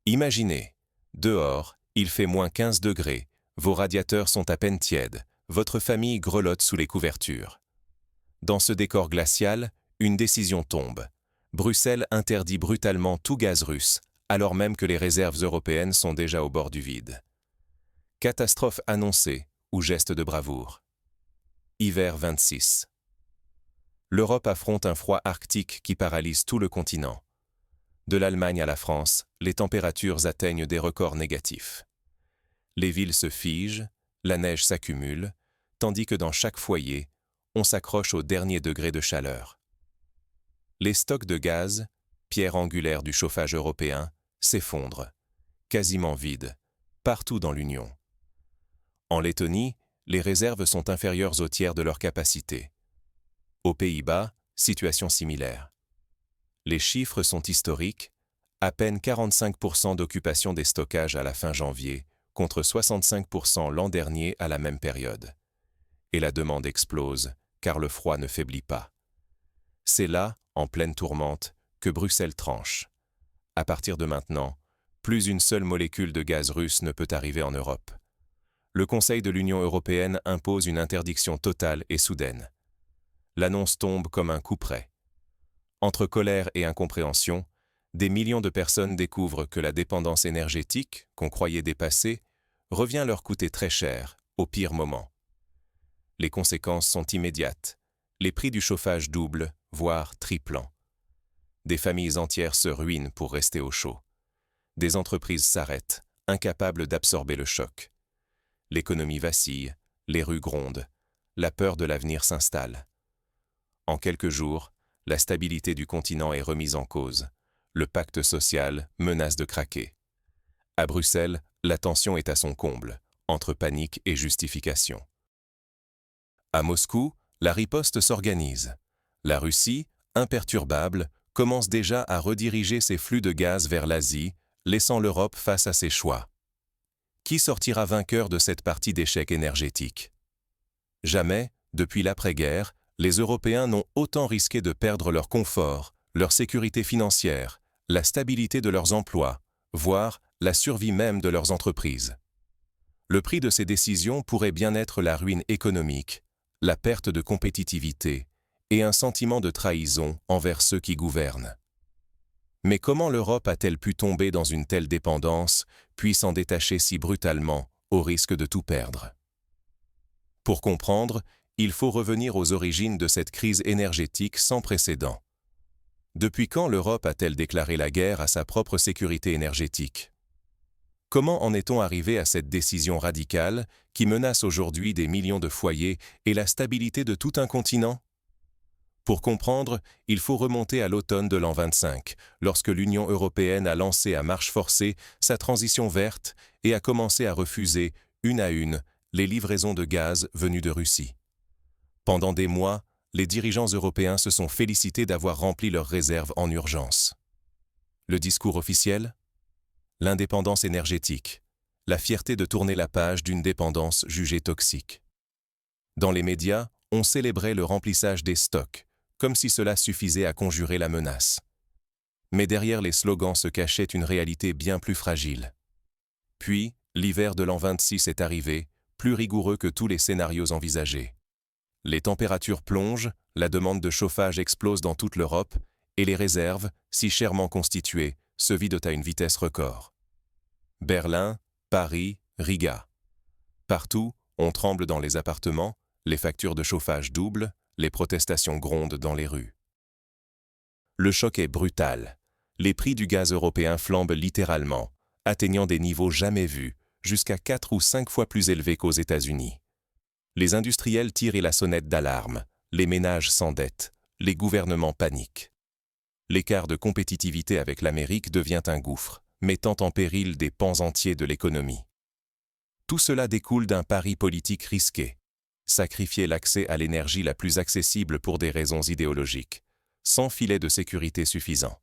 Imaginez, dehors, il fait moins 15 degrés, vos radiateurs sont à peine tièdes, votre famille grelotte sous les couvertures. Dans ce décor glacial, une décision tombe. Bruxelles interdit brutalement tout gaz russe, alors même que les réserves européennes sont déjà au bord du vide. Catastrophe annoncée ou geste de bravoure. Hiver 26. L'Europe affronte un froid arctique qui paralyse tout le continent. De l'Allemagne à la France, les températures atteignent des records négatifs. Les villes se figent, la neige s'accumule, tandis que dans chaque foyer, on s'accroche au dernier degré de chaleur. Les stocks de gaz, pierre angulaire du chauffage européen, s'effondrent, quasiment vides, partout dans l'Union. En Lettonie, les réserves sont inférieures au tiers de leur capacité. Aux Pays-Bas, situation similaire. Les chiffres sont historiques, à peine 45% d'occupation des stockages à la fin janvier, contre 65% l'an dernier à la même période. Et la demande explose, car le froid ne faiblit pas. C'est là, en pleine tourmente, que Bruxelles tranche. À partir de maintenant, plus une seule molécule de gaz russe ne peut arriver en Europe. Le Conseil de l'Union européenne impose une interdiction totale et soudaine. L'annonce tombe comme un coup près. Entre colère et incompréhension, des millions de personnes découvrent que la dépendance énergétique, qu'on croyait dépassée, revient leur coûter très cher, au pire moment. Les conséquences sont immédiates. Les prix du chauffage doublent, voire triplant. Des familles entières se ruinent pour rester au chaud. Des entreprises s'arrêtent, incapables d'absorber le choc. L'économie vacille, les rues grondent, la peur de l'avenir s'installe. En quelques jours, la stabilité du continent est remise en cause. Le pacte social menace de craquer. À Bruxelles, la tension est à son comble, entre panique et justification. À Moscou, la riposte s'organise. La Russie, imperturbable, commence déjà à rediriger ses flux de gaz vers l'Asie, laissant l'Europe face à ses choix. Qui sortira vainqueur de cette partie d'échec énergétique? Jamais, depuis l'après-guerre, les Européens n'ont autant risqué de perdre leur confort, leur sécurité financière, la stabilité de leurs emplois, voire la survie même de leurs entreprises. Le prix de ces décisions pourrait bien être la ruine économique, la perte de compétitivité et un sentiment de trahison envers ceux qui gouvernent. Mais comment l'Europe a-t-elle pu tomber dans une telle dépendance, puis s'en détacher si brutalement, au risque de tout perdre? Pour comprendre, il faut revenir aux origines de cette crise énergétique sans précédent. Depuis quand l'Europe a-t-elle déclaré la guerre à sa propre sécurité énergétique? Comment en est-on arrivé à cette décision radicale qui menace aujourd'hui des millions de foyers et la stabilité de tout un continent? Pour comprendre, il faut remonter à l'automne de l'an 25, lorsque l'Union européenne a lancé à marche forcée sa transition verte et a commencé à refuser, une à une, les livraisons de gaz venues de Russie. Pendant des mois, les dirigeants européens se sont félicités d'avoir rempli leurs réserves en urgence. Le discours officiel? L'indépendance énergétique, la fierté de tourner la page d'une dépendance jugée toxique. Dans les médias, on célébrait le remplissage des stocks, comme si cela suffisait à conjurer la menace. Mais derrière les slogans se cachait une réalité bien plus fragile. Puis, l'hiver de l'an 26 est arrivé, plus rigoureux que tous les scénarios envisagés. Les températures plongent, la demande de chauffage explose dans toute l'Europe, et les réserves, si chèrement constituées, se vident à une vitesse record. Berlin, Paris, Riga. Partout, on tremble dans les appartements, les factures de chauffage doublent, les protestations grondent dans les rues. Le choc est brutal. Les prix du gaz européen flambent littéralement, atteignant des niveaux jamais vus, jusqu'à 4 ou 5 fois plus élevés qu'aux États-Unis. Les industriels tirent la sonnette d'alarme, les ménages s'endettent, les gouvernements paniquent. L'écart de compétitivité avec l'Amérique devient un gouffre, mettant en péril des pans entiers de l'économie. Tout cela découle d'un pari politique risqué. Sacrifier l'accès à l'énergie la plus accessible pour des raisons idéologiques, sans filet de sécurité suffisant.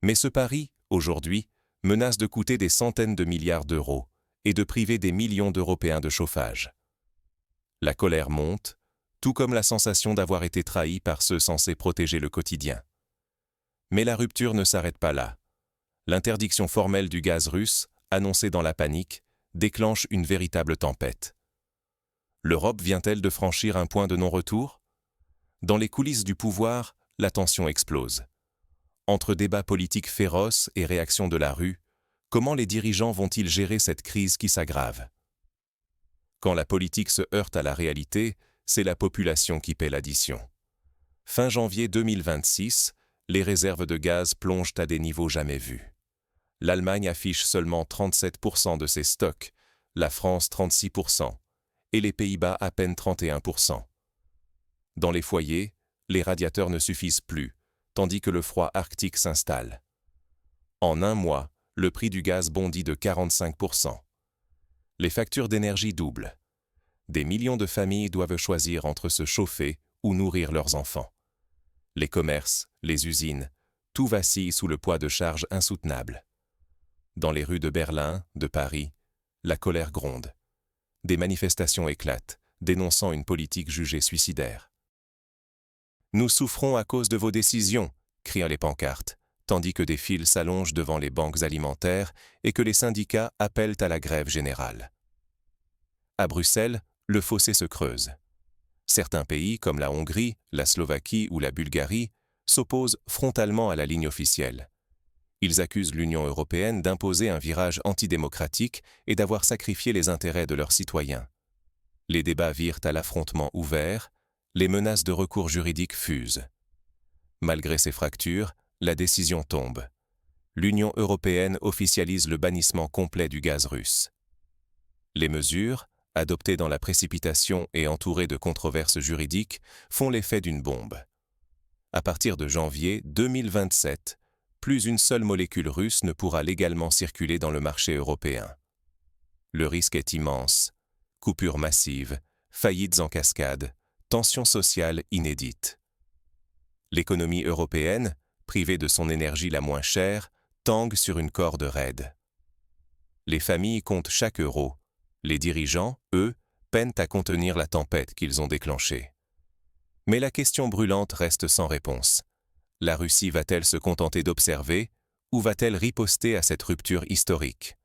Mais ce pari, aujourd'hui, menace de coûter des centaines de milliards d'euros et de priver des millions d'Européens de chauffage. La colère monte, tout comme la sensation d'avoir été trahi par ceux censés protéger le quotidien. Mais la rupture ne s'arrête pas là. L'interdiction formelle du gaz russe, annoncée dans la panique, déclenche une véritable tempête. L'Europe vient-elle de franchir un point de non-retour? Dans les coulisses du pouvoir, la tension explose. Entre débats politiques féroces et réactions de la rue, comment les dirigeants vont-ils gérer cette crise qui s'aggrave? Quand la politique se heurte à la réalité, c'est la population qui paie l'addition. Fin janvier 2026, les réserves de gaz plongent à des niveaux jamais vus. L'Allemagne affiche seulement 37% de ses stocks, la France 36%, et les Pays-Bas à peine 31%. Dans les foyers, les radiateurs ne suffisent plus, tandis que le froid arctique s'installe. En un mois, le prix du gaz bondit de 45%. Les factures d'énergie doublent. Des millions de familles doivent choisir entre se chauffer ou nourrir leurs enfants. Les commerces, les usines, tout vacille sous le poids de charges insoutenables. Dans les rues de Berlin, de Paris, la colère gronde. Des manifestations éclatent, dénonçant une politique jugée suicidaire. « Nous souffrons à cause de vos décisions », crient les pancartes, tandis que des files s'allongent devant les banques alimentaires et que les syndicats appellent à la grève générale. À Bruxelles, le fossé se creuse. Certains pays, comme la Hongrie, la Slovaquie ou la Bulgarie, s'opposent frontalement à la ligne officielle. Ils accusent l'Union européenne d'imposer un virage antidémocratique et d'avoir sacrifié les intérêts de leurs citoyens. Les débats virent à l'affrontement ouvert, les menaces de recours juridiques fusent. Malgré ces fractures, la décision tombe. L'Union européenne officialise le bannissement complet du gaz russe. Les mesures, adoptées dans la précipitation et entourées de controverses juridiques, font l'effet d'une bombe. À partir de janvier 2027, plus une seule molécule russe ne pourra légalement circuler dans le marché européen. Le risque est immense. Coupures massives, faillites en cascade, tensions sociales inédites. L'économie européenne, privée de son énergie la moins chère, tangue sur une corde raide. Les familles comptent chaque euro. Les dirigeants, eux, peinent à contenir la tempête qu'ils ont déclenchée. Mais la question brûlante reste sans réponse. La Russie va-t-elle se contenter d'observer ou va-t-elle riposter à cette rupture historique?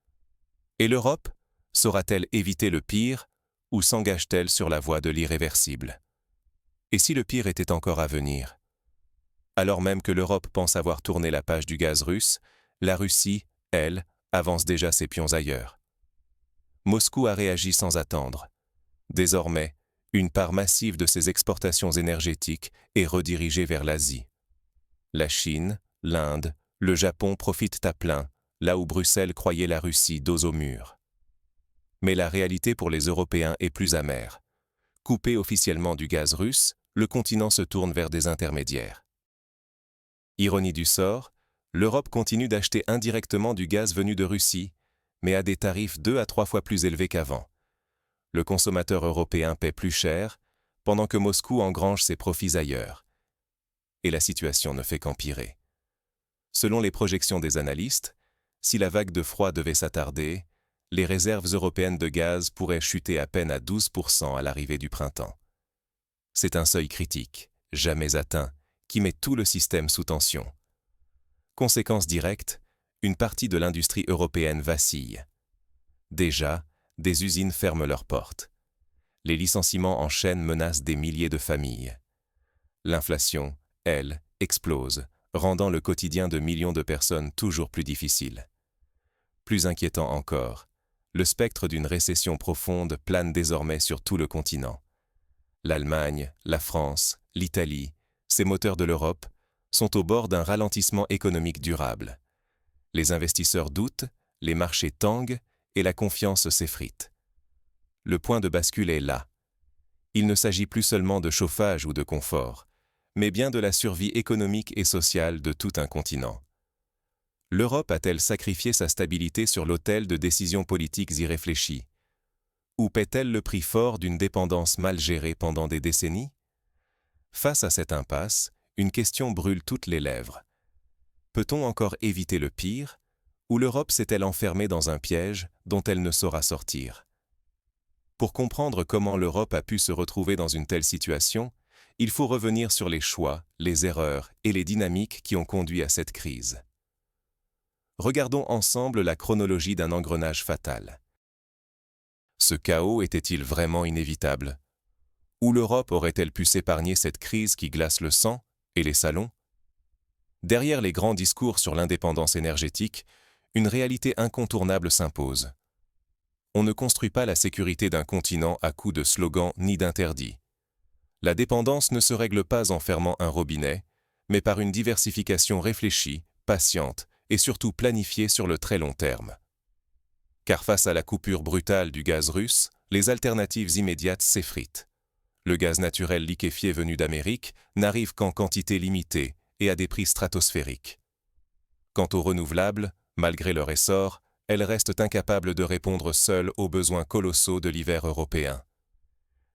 Et l'Europe, saura-t-elle éviter le pire ou s'engage-t-elle sur la voie de l'irréversible? Et si le pire était encore à venir? Alors même que l'Europe pense avoir tourné la page du gaz russe, la Russie, elle, avance déjà ses pions ailleurs. Moscou a réagi sans attendre. Désormais, une part massive de ses exportations énergétiques est redirigée vers l'Asie. La Chine, l'Inde, le Japon profitent à plein, là où Bruxelles croyait la Russie dos au mur. Mais la réalité pour les Européens est plus amère. Coupé officiellement du gaz russe, le continent se tourne vers des intermédiaires. Ironie du sort, l'Europe continue d'acheter indirectement du gaz venu de Russie, mais à des tarifs 2 à 3 fois plus élevés qu'avant. Le consommateur européen paie plus cher, pendant que Moscou engrange ses profits ailleurs. Et la situation ne fait qu'empirer. Selon les projections des analystes, si la vague de froid devait s'attarder, les réserves européennes de gaz pourraient chuter à peine à 12% à l'arrivée du printemps. C'est un seuil critique, jamais atteint, qui met tout le système sous tension. Conséquence directe, une partie de l'industrie européenne vacille. Déjà, des usines ferment leurs portes. Les licenciements en chaîne menacent des milliers de familles. L'inflation, elle, explose, rendant le quotidien de millions de personnes toujours plus difficile. Plus inquiétant encore, le spectre d'une récession profonde plane désormais sur tout le continent. L'Allemagne, la France, l'Italie, ces moteurs de l'Europe, sont au bord d'un ralentissement économique durable. Les investisseurs doutent, les marchés tanguent et la confiance s'effrite. Le point de bascule est là. Il ne s'agit plus seulement de chauffage ou de confort, mais bien de la survie économique et sociale de tout un continent. L'Europe a-t-elle sacrifié sa stabilité sur l'autel de décisions politiques irréfléchies? Ou paie-t-elle le prix fort d'une dépendance mal gérée pendant des décennies? Face à cette impasse, une question brûle toutes les lèvres. Peut-on encore éviter le pire, ou l'Europe s'est-elle enfermée dans un piège dont elle ne saura sortir? Pour comprendre comment l'Europe a pu se retrouver dans une telle situation, il faut revenir sur les choix, les erreurs et les dynamiques qui ont conduit à cette crise. regardons ensemble la chronologie d'un engrenage fatal. Ce chaos était-il vraiment inévitable? Ou l'Europe aurait-elle pu s'épargner cette crise qui glace le sang et les salons? Derrière les grands discours sur l'indépendance énergétique, une réalité incontournable s'impose. On ne construit pas la sécurité d'un continent à coups de slogans ni d'interdits. La dépendance ne se règle pas en fermant un robinet, mais par une diversification réfléchie, patiente et surtout planifiée sur le très long terme. Car face à la coupure brutale du gaz russe, les alternatives immédiates s'effritent. Le gaz naturel liquéfié venu d'Amérique n'arrive qu'en quantité limitée et à des prix stratosphériques. Quant aux renouvelables, malgré leur essor, elles restent incapables de répondre seules aux besoins colossaux de l'hiver européen.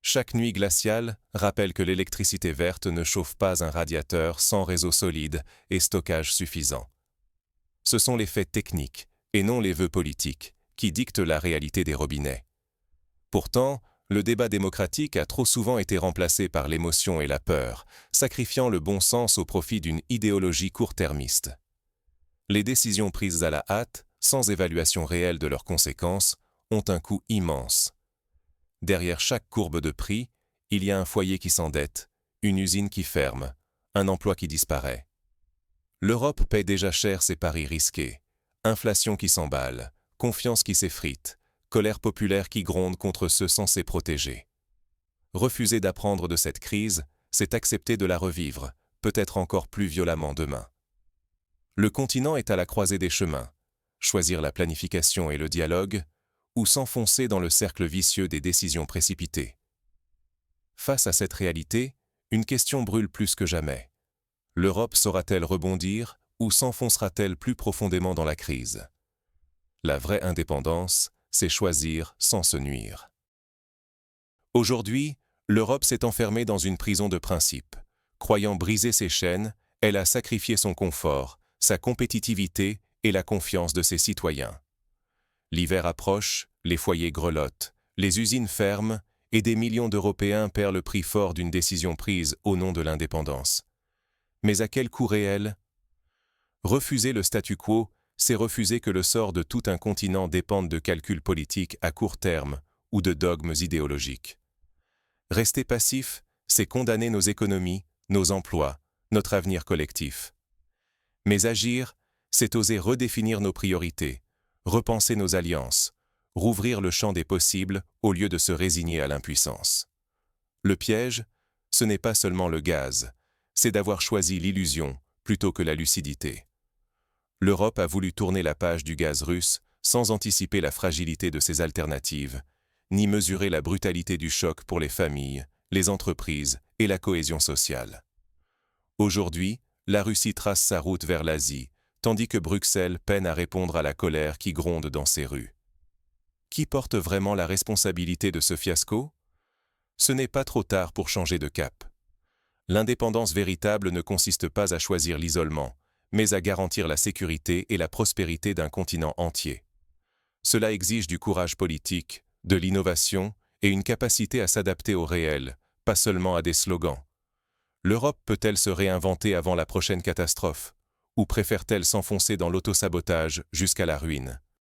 Chaque nuit glaciale rappelle que l'électricité verte ne chauffe pas un radiateur sans réseau solide et stockage suffisant. Ce sont les faits techniques, et non les vœux politiques, qui dictent la réalité des robinets. Pourtant, le débat démocratique a trop souvent été remplacé par l'émotion et la peur, sacrifiant le bon sens au profit d'une idéologie court-termiste. Les décisions prises à la hâte, sans évaluation réelle de leurs conséquences, ont un coût immense. Derrière chaque courbe de prix, il y a un foyer qui s'endette, une usine qui ferme, un emploi qui disparaît. L'Europe paie déjà cher ses paris risqués. Inflation qui s'emballe, confiance qui s'effrite, colère populaire qui gronde contre ceux censés protéger. Refuser d'apprendre de cette crise, c'est accepter de la revivre, peut-être encore plus violemment demain. Le continent est à la croisée des chemins. Choisir la planification et le dialogue, ou s'enfoncer dans le cercle vicieux des décisions précipitées. Face à cette réalité, une question brûle plus que jamais. L'Europe saura-t-elle rebondir ou s'enfoncera-t-elle plus profondément dans la crise? La vraie indépendance, c'est choisir sans se nuire. Aujourd'hui, l'Europe s'est enfermée dans une prison de principes. Croyant briser ses chaînes, elle a sacrifié son confort, sa compétitivité et la confiance de ses citoyens. L'hiver approche, les foyers grelottent, les usines ferment et des millions d'Européens perdent le prix fort d'une décision prise au nom de l'indépendance. Mais à quel coût réel? Refuser le statu quo, c'est refuser que le sort de tout un continent dépende de calculs politiques à court terme ou de dogmes idéologiques. Rester passif, c'est condamner nos économies, nos emplois, notre avenir collectif. Mais agir, c'est oser redéfinir nos priorités, repenser nos alliances, rouvrir le champ des possibles au lieu de se résigner à l'impuissance. Le piège, ce n'est pas seulement le gaz, c'est d'avoir choisi l'illusion plutôt que la lucidité. L'Europe a voulu tourner la page du gaz russe sans anticiper la fragilité de ses alternatives, ni mesurer la brutalité du choc pour les familles, les entreprises et la cohésion sociale. Aujourd'hui, la Russie trace sa route vers l'Asie, tandis que Bruxelles peine à répondre à la colère qui gronde dans ses rues. Qui porte vraiment la responsabilité de ce fiasco? Ce n'est pas trop tard pour changer de cap. L'indépendance véritable ne consiste pas à choisir l'isolement, mais à garantir la sécurité et la prospérité d'un continent entier. Cela exige du courage politique, de l'innovation et une capacité à s'adapter au réel, pas seulement à des slogans. L'Europe peut-elle se réinventer avant la prochaine catastrophe, ou préfère-t-elle s'enfoncer dans l'autosabotage jusqu'à la ruine?